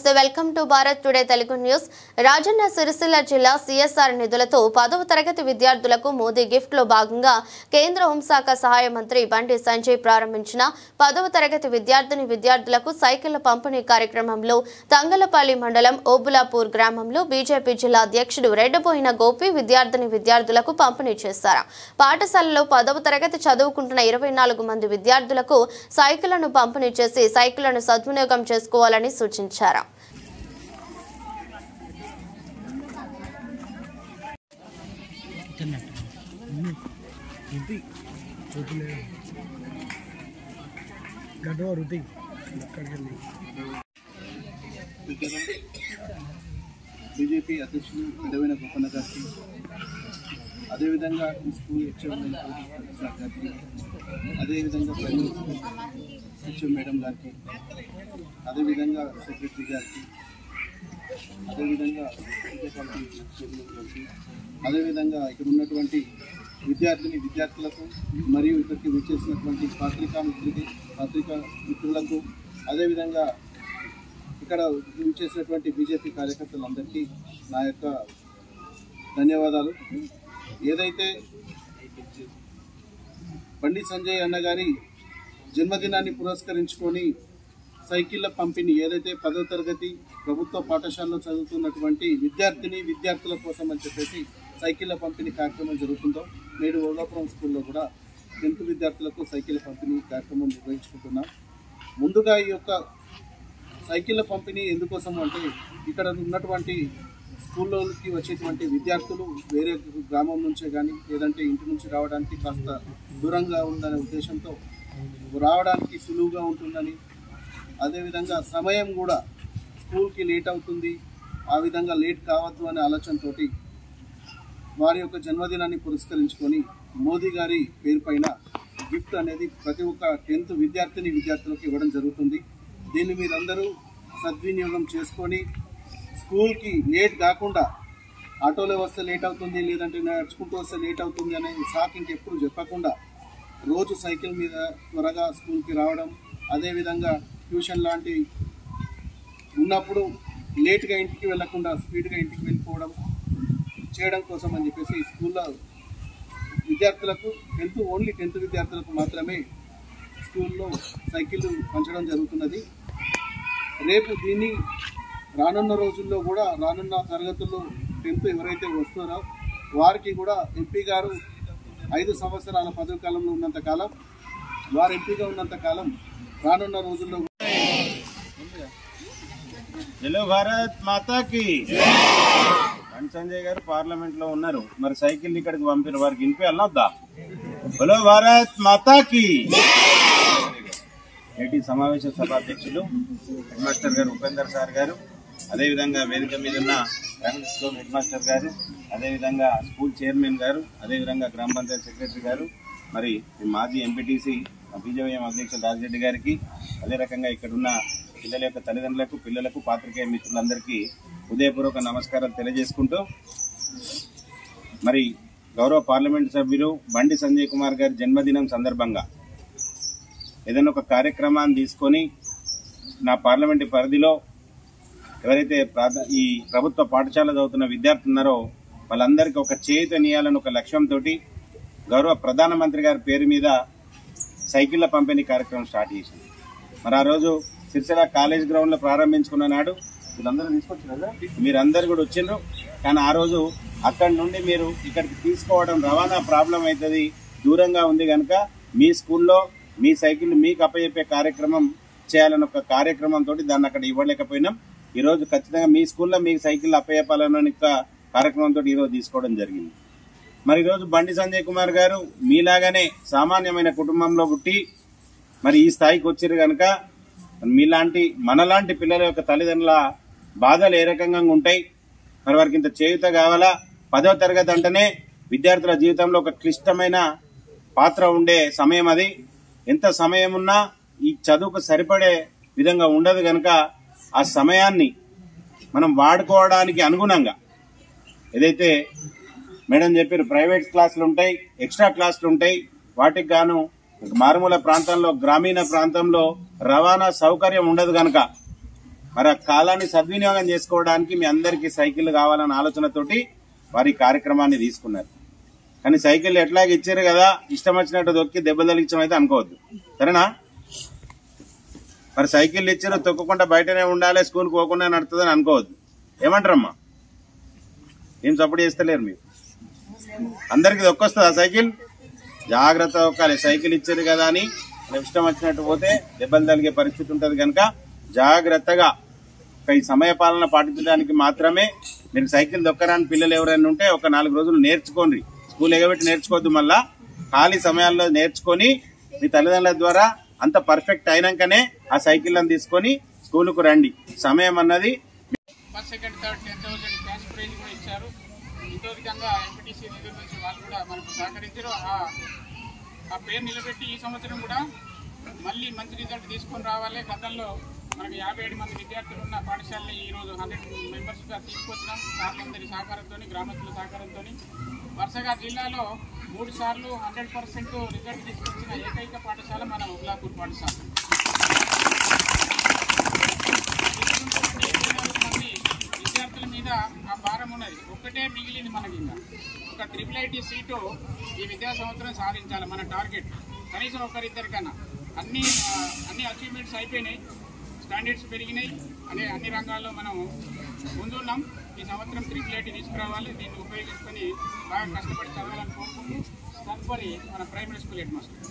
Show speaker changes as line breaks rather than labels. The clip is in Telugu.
నమస్తే welcome to Bharat today Telugu news. Rajanna Sircilla జిల్లా సిఎస్ఆర్ నిధులతో 10వ తరగతి విద్యార్థులకు మోదీ గిఫ్ట్ లో భాగంగా కేంద్ర హోంశాఖ సహాయ మంత్రి బండి సంజయ్ ప్రారంభించిన 10వ తరగతి విద్యార్థులకు సైకిళ్ల పంపిణీ కార్యక్రమంలో తంగలపల్లి మండలం ఓబులాపూర్ గ్రామంలో బీజేపీ జిల్లా అధ్యక్షుడు రెడ్డబోయిన గోపి విద్యార్థులకు పంపిణీ చేశారు. పాఠశాలలో 10వ తరగతి చదువుకుంటున్న 24 మంది విద్యార్థులకు సైకిళ్లను పంపిణీ చేసి సైకిళ్లను సద్వినియోగం చేసుకోవాలని సూచించారు.
బీజేపీ అధ్యక్షులు రెడ్డబోయిన గోపన్న గారికి, అదేవిధంగా ఈ స్కూల్ హెచ్ఎం గారికి, అదేవిధంగా ప్రైమరీ స్కూల్ హెచ్ఎం మేడం గారికి, అదేవిధంగా సెక్రటరీ గారికి, అదేవిధంగా గారికి, అదేవిధంగా ఇక్కడ ఉన్నటువంటి విద్యార్థులకు మరియు ఇక్కడికి విచ్చేసినటువంటి పత్రికా మిత్రులకు, అదేవిధంగా ఇక్కడ విచ్చేసినటువంటి బీజేపీ కార్యకర్తలందరికీ నా యొక్క ధన్యవాదాలు. ఏదైతే బండి సంజయ్ అన్న గారి జన్మదినాన్ని పురస్కరించుకొని సైకిళ్ల పంపిణీ ఏదైతే 10వ తరగతి ప్రభుత్వ పాఠశాలలో చదువుతున్నటువంటి విద్యార్థుల కోసం అని చెప్పేసి సైకిళ్ల పంపిణీ కార్యక్రమం జరుగుతుందో, నేడు ఓలాపురం స్కూల్లో కూడా 10th విద్యార్థులకు సైకిళ్ల పంపిణీ కార్యక్రమం నిర్వహించుకుంటున్నాం. ముందుగా ఈ యొక్క సైకిళ్ల పంపిణీ ఎందుకోసం అంటే ఇక్కడ ఉన్నటువంటి స్కూల్లోకి వచ్చేటువంటి విద్యార్థులు వేరే గ్రామం నుంచే కానీ లేదంటే ఇంటి నుంచి రావడానికి కాస్త దూరంగా ఉందనే ఉద్దేశంతో రావడానికి సులువుగా ఉంటుందని, అదేవిధంగా సమయం కూడా స్కూల్కి లేట్ అవుతుంది, ఆ విధంగా లేట్ కావద్దు అనే ఆలోచనతో వారి యొక్క జన్మదినాన్ని పురస్కరించుకొని మోదీ గారి పేరు పైన గిఫ్ట్ అనేది ప్రతి ఒక్క 10th విద్యార్థులకు ఇవ్వడం జరుగుతుంది. దీన్ని మీరందరూ సద్వినియోగం చేసుకొని స్కూల్కి లేట్ కాకుండా ఆటోలో వస్తే లేట్ అవుతుంది లేదంటే నడుచుకుంటూ వస్తే లేట్ అవుతుంది అనే సాకు ఇంకెప్పుడు చెప్పకుండా రోజు సైకిల్ మీద త్వరగా స్కూల్కి రావడం, అదేవిధంగా ట్యూషన్ లాంటి ఉన్నప్పుడు లేట్గా ఇంటికి వెళ్లకుండా స్పీడ్గా ఇంటికి వెళ్ళిపోవడం చేయడం కోసం అని చెప్పేసి స్కూల్లో విద్యార్థులకు ఓన్లీ 10th విద్యార్థులకు మాత్రమే స్కూల్లో సైకిళ్ళు పంచడం జరుగుతున్నది. రేపు దీన్ని రానున్న రోజుల్లో కూడా రానున్న తరగతుల్లో 10th ఎవరైతే వస్తున్నారో వారికి కూడా ఎంపీ గారు 5 సంవత్సరాల పదవి కాలంలో ఉన్నంత కాలం, వారు ఎంపీగా ఉన్నంత కాలం రానున్న రోజుల్లో
జై భారత్ మాతాకి. బండి సంజయ్ గారు పార్లమెంట్ లో ఉన్నారు, మరి సైకిల్ ఇక్కడికి పంపిన వారికి వినిపించాలన్నా వద్దా? బలో భారత్ మాతాకి. నేటి సమావేశ సభాధ్యక్షులు హెడ్ మాస్టర్ గారు ఉపేందర్ సార్ గారు, అదేవిధంగా వేదిక మీద ఉన్న ప్రైమరీ స్కూల్ హెడ్ మాస్టర్ గారు, అదేవిధంగా స్కూల్ చైర్మన్ గారు, అదేవిధంగా గ్రామ పంచాయతీ సెక్రటరీ గారు, మరి మాజీ ఎంపీటీసీ బీజేపీ అధ్యక్షులు రాజిరెడ్డి గారికి, అదే రకంగా ఇక్కడున్న పిల్లల యొక్క తల్లిదండ్రులకు, పిల్లలకు, పాత్రికేయ మిత్రులందరికీ హృదయపూర్వక నమస్కారం తెలియజేసుకుంటూ, మరి గౌరవ పార్లమెంటు సభ్యులు బండి సంజయ్ కుమార్ గారి జన్మదినం సందర్భంగా ఏదైనా ఒక కార్యక్రమాన్ని తీసుకొని నా పార్లమెంటు పరిధిలో ఎవరైతే ఈ ప్రభుత్వ పాఠశాల చదువుతున్న విద్యార్థులు ఉన్నారో వాళ్ళందరికీ ఒక చేయూతనియాలని ఒక లక్ష్యంతో గౌరవ ప్రధానమంత్రి గారి పేరు మీద సైకిళ్ల పంపిణీ కార్యక్రమం స్టార్ట్ చేసింది. మరి ఆ రోజు సిరిసిల్ల కాలేజ్ గ్రౌండ్ లో ప్రారంభించుకున్న నాడు వీళ్ళందరూ తీసుకొచ్చారు, మీరందరూ కూడా వచ్చిండ్రు. కానీ ఆ రోజు అక్కడి నుండి మీరు ఇక్కడికి తీసుకోవడం రవాణా ప్రాబ్లం అవుతుంది, దూరంగా ఉంది కనుక మీ స్కూల్లో మీ సైకిల్ మీకు అప్పచెప్పే కార్యక్రమం చేయాలని ఒక కార్యక్రమంతో దాన్ని అక్కడ ఇవ్వలేకపోయినాం. ఈరోజు ఖచ్చితంగా మీ స్కూల్లో మీకు సైకిల్ అప్పచెప్పాలని కార్యక్రమంతో ఈరోజు తీసుకోవడం జరిగింది. మరి ఈరోజు బండి సంజయ్ కుమార్ గారు మీలాగానే సామాన్యమైన కుటుంబంలో పుట్టి మరి ఈ స్థాయికి వచ్చారు కనుక మనలాంటి పిల్లల యొక్క తల్లిదండ్రుల బాధలు ఏ రకంగా ఉంటాయి, మరి వారికి ఇంత చేయూత కావాలా. 10వ తరగతి అంటేనే విద్యార్థుల జీవితంలో ఒక క్లిష్టమైన పాత్ర ఉండే సమయం. అది ఎంత సమయం ఉన్నా ఈ చదువుకు సరిపడే విధంగా ఉండదు కనుక ఆ సమయాన్ని మనం వాడుకోవడానికి అనుగుణంగా ఏదైతే మేడం చెప్పారు ప్రైవేట్ క్లాసులు ఉంటాయి, ఎక్స్ట్రా క్లాసులు ఉంటాయి, వాటికి గాను మారుమూల ప్రాంతంలో గ్రామీణ ప్రాంతంలో రవాణా సౌకర్యం ఉండదు కనుక మరి ఆ కాలాన్ని సద్వినియోగం చేసుకోవడానికి మీ అందరికీ సైకిల్ కావాలన్న ఆలోచనతోటి వారి కార్యక్రమాన్ని తీసుకున్నారు. కానీ సైకిల్ ఎట్లాగ ఇచ్చారు కదా, ఇష్టం వచ్చినట్టు దొక్కి దెబ్బలు తగిలించడం అయితే అనుకోవద్దు, సరేనా? మరి సైకిల్ ఇచ్చారు తొక్కకుండా బయటనే ఉండాలి, స్కూల్కి పోకుండా నడుతుందని అనుకోవద్దు. ఏమంటారమ్మా? ఏం సపోర్ట్ చేస్తలేరు మీరు? అందరికి దొక్కొస్తుందా సైకిల్? జాగ్రత్త దొక్కాలి. సైకిల్ ఇచ్చారు కదా అని ఇష్టం వచ్చినట్టు పోతే దెబ్బలు తగిలే పరిస్థితి ఉంటుంది కనుక జాగ్రత్తగా ఈ సమయ పాలన పాటించడానికి మాత్రమే మీరు సైకిల్ దొక్కరాని పిల్లలు ఎవరైనా ఉంటే ఒక 4 రోజులు నేర్చుకోండి. స్కూల్ ఎగబెట్టి నేర్చుకోవద్దు, మళ్ళా ఖాళీ సమయాల్లో నేర్చుకొని మీ తల్లిదండ్రుల ద్వారా అంత పర్ఫెక్ట్ అయినాకనే ఆ సైకిల్ తీసుకొని స్కూలుకు రండి. సమయం అన్నది
first, second, third, 10,000 cash prize కూడా ఇచ్చారు. ఇంకో విధంగా ఎంపీటీసీ నిధుల నుంచి వాళ్ళు కూడా మనకు సహకరించారు. ఆ పేరు నిలబెట్టి ఈ సంవత్సరం కూడా మళ్ళీ మంచి రిజల్ట్ తీసుకొని రావాలి. గతంలో మనకు 57 మంది విద్యార్థులు ఉన్న పాఠశాలని ఈరోజు 100 మెంబర్స్గా తీసుకొచ్చినాం. సార్లందరి సహకారంతో, గ్రామస్తుల సహకారంతో వరుసగా జిల్లాలో 3 సార్లు 100% రిజల్ట్ తీసుకొచ్చిన ఏకైక పాఠశాల మన ఉబ్లాపూర్ పాఠశాల. 24 మంది విద్యార్థుల మీద ఆ భారం ఉన్నది. ఒక్కటే మిగిలింది మనకి. ఇంకా ఒక IIIT సీటు ఈ విద్యా సంవత్సరం సాధించాలి మన టార్గెట్. కనీసం ఒకరిద్దరికన్నా. అన్ని అచీవ్మెంట్స్ అయిపోయినాయి, స్టాండర్డ్స్ పెరిగినాయి, అన్ని రంగాల్లో మనం ముందున్నాం. ఈ సంవత్సరం IIIT తీసుకురావాలి. దీన్ని ఉపయోగించుకొని బాగా కష్టపడి చదవాలని కోరుకుంటూ తదుపరి మన ప్రైమరీ స్కూల్ హెడ్ మాస్టర్.